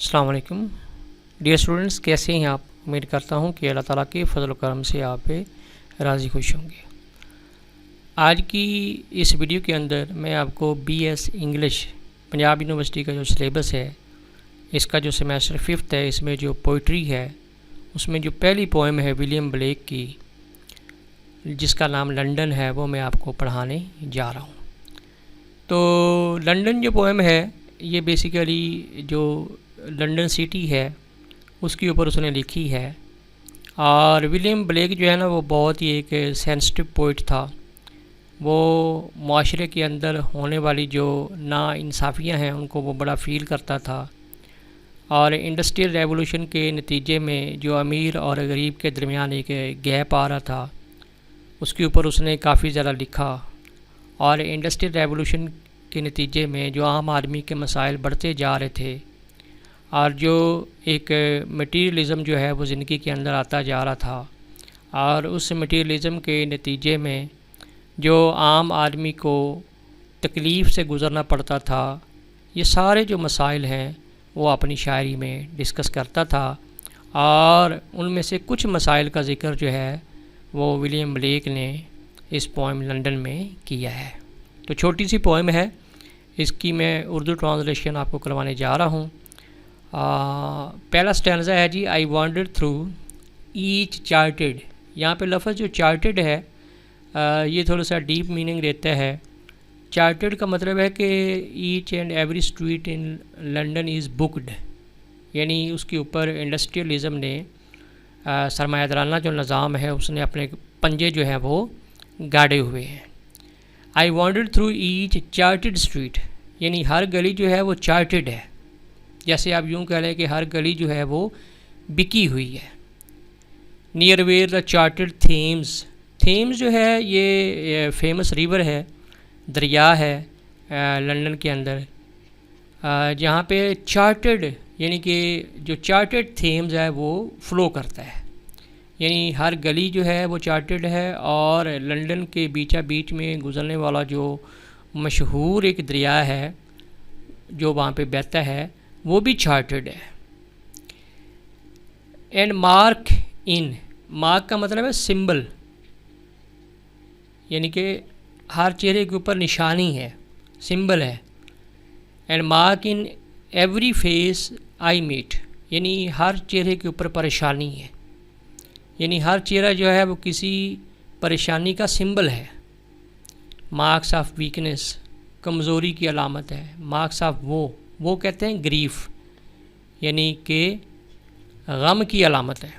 السلام علیکم dear students, کیسے ہیں آپ؟ امید کرتا ہوں کہ اللہ تعالیٰ کے فضل و کرم سے آپ پہ راضی خوش ہوں گے۔ آج کی اس ویڈیو کے اندر میں آپ کو B S English Punjab university کا جو سلیبس ہے، اس کا جو سیمیسٹر 5 ہے، اس میں جو پوئٹری ہے، اس میں جو پہلی پوئم ہے ولیم بلیک کی، جس کا نام لنڈن ہے، وہ میں آپ کو پڑھانے جا رہا ہوں۔ تو لنڈن جو پوئم ہے، یہ بیسیکلی جو لنڈن سٹی ہے اس کے اوپر اس نے لکھی ہے۔ اور ولیم بلیک جو ہے نا، وہ بہت ہی ایک سینسٹیو پوئٹ تھا۔ وہ معاشرے کے اندر ہونے والی جو ناانصافیاں ہیں ان کو وہ بڑا فیل کرتا تھا، اور انڈسٹریل ریولوشن کے نتیجے میں جو امیر اور غریب کے درمیان ایک گیپ آ رہا تھا، اس کے اوپر اس نے کافی زیادہ لکھا۔ اور انڈسٹریل ریولوشن کے نتیجے میں جو عام آدمی کے مسائل بڑھتے جا رہے تھے، اور جو ایک مٹیریلزم جو ہے وہ زندگی کے اندر آتا جا رہا تھا، اور اس مٹیریلزم کے نتیجے میں جو عام آدمی کو تکلیف سے گزرنا پڑتا تھا، یہ سارے جو مسائل ہیں وہ اپنی شاعری میں ڈسکس کرتا تھا۔ اور ان میں سے کچھ مسائل کا ذکر جو ہے وہ ولیم بلیک نے اس پوئم لنڈن میں کیا ہے۔ تو چھوٹی سی پوئم ہے، اس کی میں اردو ٹرانسلیشن آپ کو کروانے جا رہا ہوں۔ پہلا سٹینزا ہے جی، آئی وانڈرڈ تھرو ایچ چارٹڈ۔ یہاں پہ لفظ جو چارٹڈ ہے، یہ تھوڑا سا ڈیپ میننگ دیتا ہے۔ چارٹڈ کا مطلب ہے کہ each and every street in London is booked, یعنی اس کے اوپر انڈسٹریلزم نے، سرمایہ دارانہ جو نظام ہے، اس نے اپنے پنجے جو ہیں وہ گاڑے ہوئے ہیں۔ آئی وانڈرڈ تھرو ایچ چارٹڈ اسٹریٹ، یعنی ہر گلی جو ہے وہ چارٹڈ ہے، جیسے آپ یوں کہہ لیں کہ ہر گلی جو ہے وہ بکی ہوئی ہے۔ Near where the charted themes, themes جو ہے یہ فیمس ریور ہے، دریا ہے لنڈن کے اندر، جہاں پہ چارٹڈ یعنی کہ جو چارٹڈ تھیمز ہے وہ فلو کرتا ہے، یعنی ہر گلی جو ہے وہ چارٹڈ ہے، اور لنڈن کے بیچا بیچ میں گزرنے والا جو مشہور ایک دریا ہے جو وہاں پہ بہتا ہے، وہ بھی چارٹڈ ہے۔ اینڈ مارک ان، مارک کا مطلب ہے سمبل، یعنی کہ ہر چہرے کے اوپر نشانی ہے، سمبل ہے۔ And mark in every face I meet, یعنی ہر چہرے کے اوپر پریشانی ہے، یعنی ہر چہرہ جو ہے وہ کسی پریشانی کا سمبل ہے۔ مارکس آف ویکنس، کمزوری کی علامت ہے۔ مارکس آف وہ کہتے ہیں گریف، یعنی کہ غم کی علامت ہے۔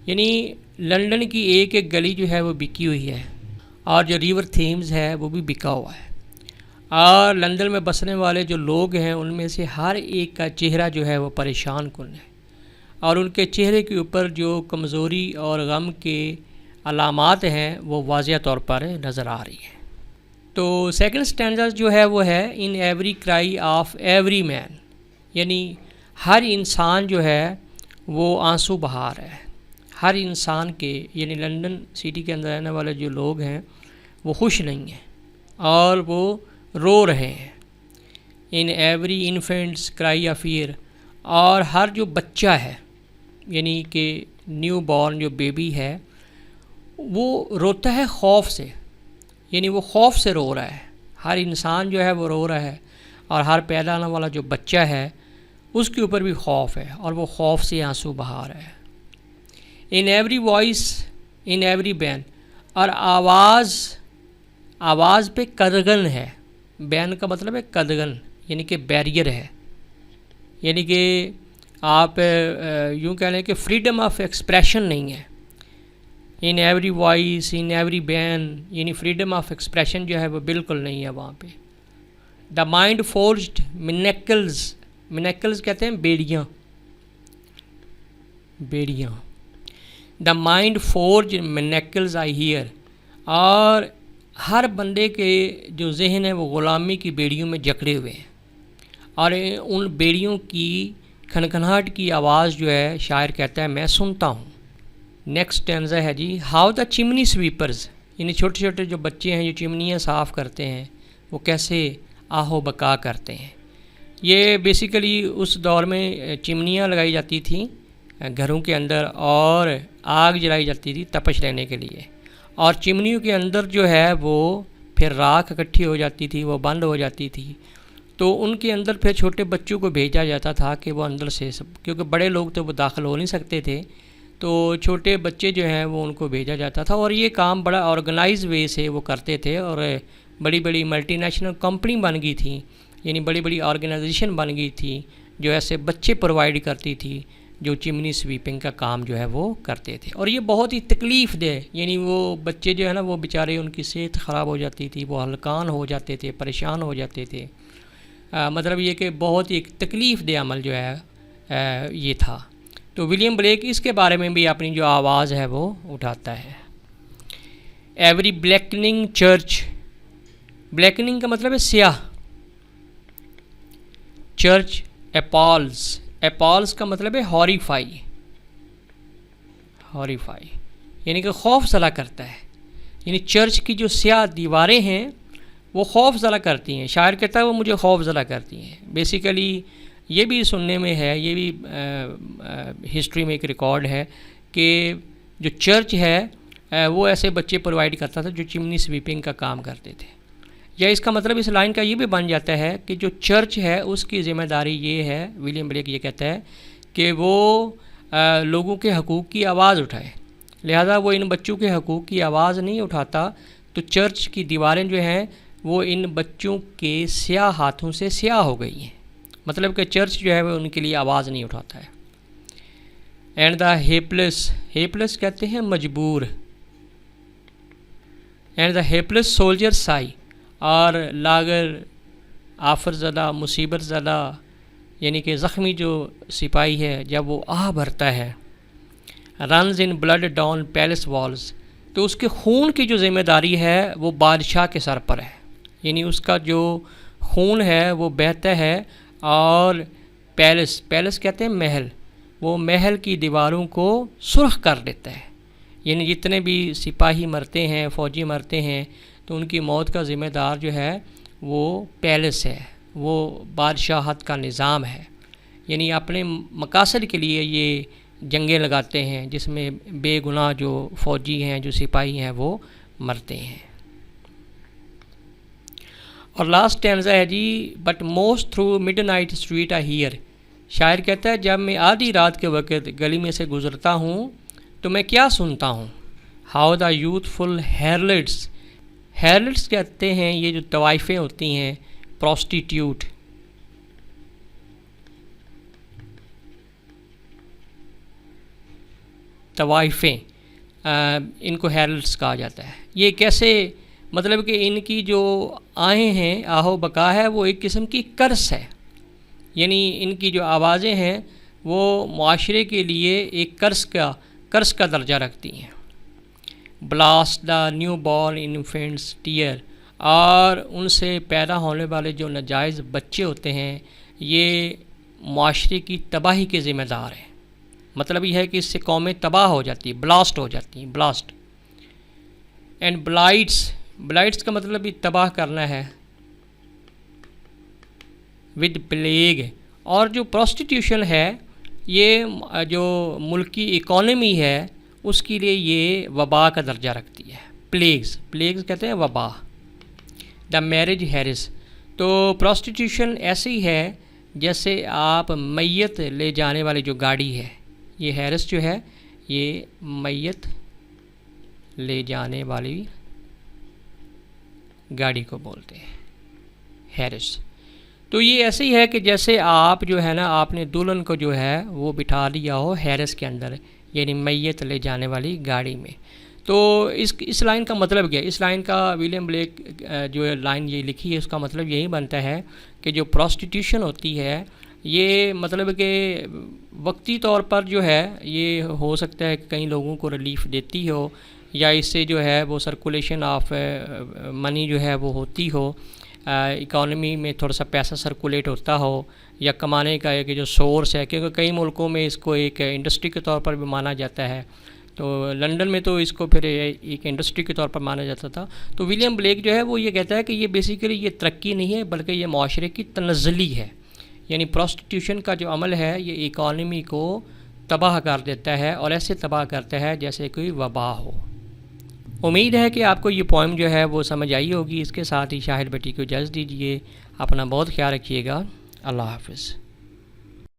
یعنی لنڈن کی ایک ایک گلی جو ہے وہ بکی ہوئی ہے، اور جو ریور تھیمز ہے وہ بھی بکا ہوا ہے، اور لندن میں بسنے والے جو لوگ ہیں ان میں سے ہر ایک کا چہرہ جو ہے وہ پریشان کن ہے، اور ان کے چہرے کے اوپر جو کمزوری اور غم کے علامات ہیں وہ واضح طور پر نظر آ رہی ہیں۔ تو سیکنڈ سٹینزا جو ہے وہ ہے، ان ایوری کرائی آف ایوری مین، یعنی ہر انسان جو ہے وہ آنسو بہا رہا ہے۔ ہر انسان کے، یعنی لنڈن سٹی کے اندر رہنے والے جو لوگ ہیں وہ خوش نہیں ہیں، اور وہ رو رہے ہیں۔ ان ایوری انفینٹس کرائی آف فیئر، اور ہر جو بچہ ہے، یعنی کہ نیو بورن جو بیبی ہے، وہ روتا ہے خوف سے، یعنی وہ خوف سے رو رہا ہے۔ ہر انسان جو ہے وہ رو رہا ہے، اور ہر پیدا ہونے والا جو بچہ ہے اس کے اوپر بھی خوف ہے، اور وہ خوف سے آنسو بہا رہا ہے۔ In every voice in every ban, اور آواز پہ قدغن ہے۔ بین کا مطلب ہے قدغن، یعنی کہ بیریئر ہے، یعنی کہ آپ یوں کہہ لیں کہ فریڈم آف ایکسپریشن نہیں ہے۔ In every voice in every ban, یعنی فریڈم آف ایکسپریشن جو ہے وہ بالکل نہیں ہے وہاں پہ۔ دا مائنڈ فورجڈ منیکلز، منیکلز کہتے ہیں بیڑیاں، بیڑیاں۔ The mind forged manacles I hear, اور ہر بندے کے جو ذہن ہے وہ غلامی کی بیڑیوں میں جکڑے ہوئے ہیں، اور ان بیڑیوں کی کھنکھناہٹ کی آواز جو ہے شاعر کہتا ہے میں سنتا ہوں۔ نیکسٹ ٹینزا ہے جی، ہاؤ دا چمنی سویپرز، یعنی چھوٹے چھوٹے جو بچے ہیں جو چمنیاں صاف کرتے ہیں وہ کیسے آہو بکا کرتے ہیں۔ یہ بیسیکلی اس دور میں چمنیاں لگائی جاتی تھیں گھروں کے اندر اور آگ جلائی جاتی تھی تپش لینے کے لیے، اور چمنیوں کے اندر جو ہے وہ پھر راکھ اکٹھی ہو جاتی تھی، وہ بند ہو جاتی تھی، تو ان کے اندر پھر چھوٹے بچوں کو بھیجا جاتا تھا کہ وہ اندر سے کیونکہ بڑے لوگ تو وہ داخل ہو نہیں سکتے تھے، تو چھوٹے بچے جو ہیں وہ ان کو بھیجا جاتا تھا، اور یہ کام بڑا آرگنائز وے سے وہ کرتے تھے، اور بڑی بڑی ملٹی نیشنل کمپنی بن گئی تھیں، یعنی بڑی بڑی آرگنائزیشن بن گئی تھی جو ایسے بچے پرووائڈ کرتی تھی جو چمنی سویپنگ کا کام جو ہے وہ کرتے تھے، اور یہ بہت ہی تکلیف دہ، یعنی وہ بچے جو ہے نا وہ بیچارے ان کی صحت خراب ہو جاتی تھی، وہ ہلکان ہو جاتے تھے، پریشان ہو جاتے تھے، مطلب یہ کہ بہت ہی تکلیف دہ عمل جو ہے یہ تھا۔ تو ولیم بلیک اس کے بارے میں بھی اپنی جو آواز ہے وہ اٹھاتا ہے۔ ایوری بلیکننگ چرچ، بلیکننگ کا مطلب ہے سیاہ، چرچ اپالز، اپالز کا مطلب ہے ہاریفائی، ہاریفائی یعنی کہ خوف زدہ کرتا ہے، یعنی چرچ کی جو سیاہ دیواریں ہیں وہ خوف زدہ کرتی ہیں، شاعر کہتا ہے وہ مجھے خوف زدہ کرتی ہیں۔ بیسیکلی یہ بھی سننے میں ہے، یہ بھی ہسٹری میں ایک ریکارڈ ہے کہ جو چرچ ہے وہ ایسے بچے پرووائڈ کرتا تھا جو چمنی سویپنگ کا کام کرتے تھے، یا اس کا مطلب اس لائن کا یہ بھی بن جاتا ہے کہ جو چرچ ہے اس کی ذمہ داری یہ ہے، ولیم بلیک یہ کہتا ہے کہ وہ لوگوں کے حقوق کی آواز اٹھائے، لہذا وہ ان بچوں کے حقوق کی آواز نہیں اٹھاتا، تو چرچ کی دیواریں جو ہیں وہ ان بچوں کے سیاہ ہاتھوں سے سیاہ ہو گئی ہیں، مطلب کہ چرچ جو ہے وہ ان کے لیے آواز نہیں اٹھاتا ہے۔ اینڈ دا ہیپلس، ہیپلس کہتے ہیں مجبور، اینڈ دا ہیپلس سولجر سائی، اور لاگر آفر زدہ، مصیبت زدہ یعنی کہ زخمی جو سپاہی ہے جب وہ آہ بھرتا ہے، runs in blood down palace walls, تو اس کے خون کی جو ذمہ داری ہے وہ بادشاہ کے سر پر ہے، یعنی اس کا جو خون ہے وہ بہتا ہے، اور پیلس، پیلس کہتے ہیں محل، وہ محل کی دیواروں کو سرخ کر دیتا ہے، یعنی جتنے بھی سپاہی مرتے ہیں، فوجی مرتے ہیں، تو ان کی موت کا ذمہ دار جو ہے وہ پیلس ہے، وہ بادشاہت کا نظام ہے، یعنی اپنے مقاصد کے لیے یہ جنگیں لگاتے ہیں جس میں بے گناہ جو فوجی ہیں، جو سپاہی ہیں وہ مرتے ہیں۔ اور لاسٹ ٹینزا ہے جی، but most through midnight street I hear, شاعر کہتا ہے جب میں آدھی رات کے وقت گلی میں سے گزرتا ہوں تو میں کیا سنتا ہوں، ہاؤ دا یوتھ فل ہیرلٹس، ہیرلٹس کہتے ہیں یہ جو طوائفیں ہوتی ہیں، پروسٹیٹیوٹ، طوائفیں، ان کو ہیرلٹس کہا جاتا ہے۔ یہ کیسے، مطلب کہ ان کی جو آہیں ہیں، آہو بقا ہے، وہ ایک قسم کی کرس ہے، یعنی ان کی جو آوازیں ہیں وہ معاشرے کے لیے ایک کرس کا درجہ رکھتی ہیں۔ Blast the newborn infants tear, اور ان سے پیدا ہونے والے جو ناجائز بچے ہوتے ہیں یہ معاشرے کی تباہی کے ذمہ دار ہیں، مطلب یہ ہے کہ اس سے قومیں تباہ ہو جاتی ہیں، بلاسٹ ہو جاتی ہیں، بلاسٹ۔ اینڈ بلائٹس، بلائٹس کا مطلب بھی تباہ کرنا ہے، ود پلیگ، اور جو پروسٹیٹیوشن ہے یہ جو ملکی اکانومی ہے اس کے لیے یہ وبا کا درجہ رکھتی ہے، پلیگز، پلیگز کہتے ہیں وبا۔ دا میرج ہیرس، تو پروسٹیٹیوشن ایسی ہے جیسے آپ میت لے جانے والی جو گاڑی ہے، یہ ہیرس جو ہے یہ میت لے جانے والی گاڑی کو بولتے ہیں، ہیرس۔ تو یہ ایسے ہی ہے کہ جیسے آپ جو ہے نا آپ نے دلہن کو جو ہے وہ بٹھا لیا ہو ہیرس کے اندر، یعنی میت لے جانے والی گاڑی میں۔ تو اس لائن کا مطلب کیا ہے؟ اس لائن کا ولیم بلیک جو لائن یہ لکھی ہے اس کا مطلب یہی بنتا ہے کہ جو پروسٹیٹیوشن ہوتی ہے یہ مطلب کہ وقتی طور پر جو ہے یہ ہو سکتا ہے کہ کئی لوگوں کو ریلیف دیتی ہو، یا اس سے جو ہے وہ سرکولیشن آف منی جو ہے وہ ہوتی ہو، اکانومی میں تھوڑا سا پیسہ سرکولیٹ ہوتا ہو، یا کمانے کا ایک جو سورس ہے، کیونکہ کئی ملکوں میں اس کو ایک انڈسٹری کے طور پر بھی مانا جاتا ہے، تو لنڈن میں تو اس کو پھر ایک انڈسٹری کے طور پر مانا جاتا تھا۔ تو ولیم بلیک جو ہے وہ یہ کہتا ہے کہ یہ بیسیکلی یہ ترقی نہیں ہے بلکہ یہ معاشرے کی تنزلی ہے، یعنی پروسٹیٹیوشن کا جو عمل ہے یہ اکانومی کو تباہ کر دیتا ہے، اور ایسے تباہ کرتا ہے جیسے کوئی وبا ہو۔ امید ہے کہ آپ کو یہ پوائم جو ہے وہ سمجھ آئی ہوگی۔ اس کے ساتھ ہی شاہد بٹی کو اجازت دیجیے، اپنا بہت خیال رکھیے گا۔ اللہ حافظ۔